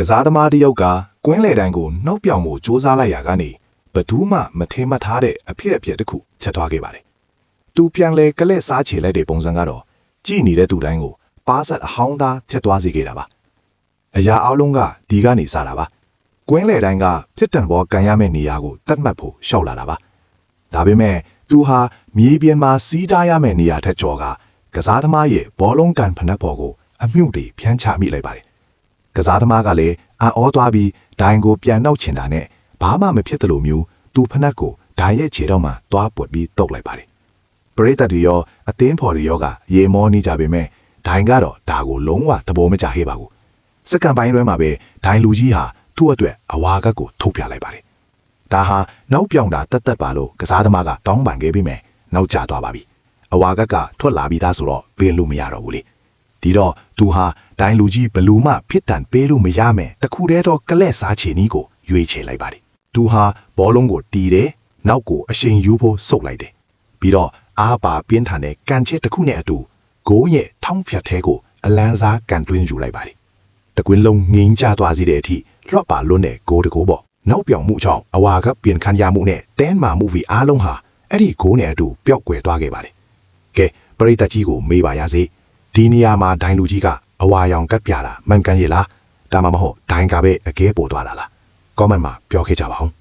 ကစားသမားတယောက်ကကွင်းလေတိုင်းကိုနှုတ်ပြောင်မှုစူးစမ်းလိုက်ရာကနေဘသူမှမထင်မှတ်ထားတဲ့အဖြစ်အပျက်တစ်ခုချက်သွားခဲ့ပါတယ်။သူပြန်လဲကလက်စားချေလိုက်တဲ့ပုံစံကတော့ကြည်နေတဲ့သူတိုင်းကိုပါးဆက်အဟောင်းသားချက်သွားစေခဲ့တာပါ။အရာအလုံးကဒီကနေစတာပါ။ကွင်းလေတိုင်းကဖြစ်တံဘောကန်ရမယ့်နေရာကိုတတ်မှတ်ဖို့ရှောက်လာတာပါ။ဒါပေမဲ့သူဟာမြေပြင်မှာစီးတားရမယ့်နေရာထက်ကျော်ကစားသမားရဲ့ဘောလုံးကန်ဖနက်ပေါ်ကိုအမြုပ်တွေဖြန်းချမိလိုက်ပါတယ်။ကစားသမားကလည်းအံ့ဩသွားပြီးဒိုင်ကိုပြန်နှောက်ချင်တာနဲ့ဘာမှမဖြစ်သလိုမျိုးသူဖနက်ကိုဒိုင်ရဲ့ခြေတော့မှသွားပွက်ပြီးတုတ်လိုက်ပါတယ်။ပရိသတ်တွေရောအသင်းဖော်တွေရောကရေမောနေကြပေမဲ့ဒိုင်ကတော့ဒါကိုလုံးဝသဘောမကျခဲ့ပါဘူး။စက္ကန့်ပိုင်းတွင်းမှာပဲဒိုင်လူကြီးဟာသူ့အတွက်အဝါကတ်ကိုထုတ်ပြလိုက်ပါတယ်။ဒါဟာနောက်ပြောင်တာတက်ပါလို့ကစားသမားကတောင်းပန်ခဲ့ပြီးမယ်နောက်ကျသွားပါပြီ။အဝါကတ်ကထွက်လာပြီးသားဆိုတော့ပေးလို့မရတော့ဘူးလေ။ဒီတော့သူဟာဒိုင်လူကြီးဘလူးမှဖြစ်တန်ပေးလို့မရမယ်တခုတည်းတော့ကလက်စားချေနီးကိုရွေးချယ်လိုက်ပါတယ်။သူဟာဘောလုံးကိုတီးတယ်နောက်ကိုအရှိန်ယူဖို့ဆုပ်လိုက်တယ်။ပြီးတော့အားပါပြင်းထန်တဲ့ကန်ချက်တစ်ခုနဲ့အတူဂိုးရဲ့ထောင်းဖြတ်ထဲကိုအလန်းစားကန်တွင်းယူလိုက်ပါတယ်။တကွင်းလုံးငင်းကျသွားစေတဲ့အထိလွတ်ပါလွတ်တဲ့ဂိုးတကိုးပေါ့။နောက်ပြောင်မှုကြောင့်အဝါကပြင်ခန်းရမှုနဲ့တဲမာမှုဗီအားလုံးဟာအဲ့ဒီဂိုးနဲ့အတူပျောက်ကွယ်သွားခဲ့ပါတယ်။ကဲပရိသတ်ကြီးကိုမေးပါရစေ။ဒီနေရာမှာဒိုင်လူကြီးကအဝါရောင်ကတ်ပြတာမှန်ကန်ရဲ့လားဒါမှမဟုတ်ဒိုင်ကပဲအကဲပေါ်သွားတာလားကောမန့်မှာပြောခဲ့ကြပါဦး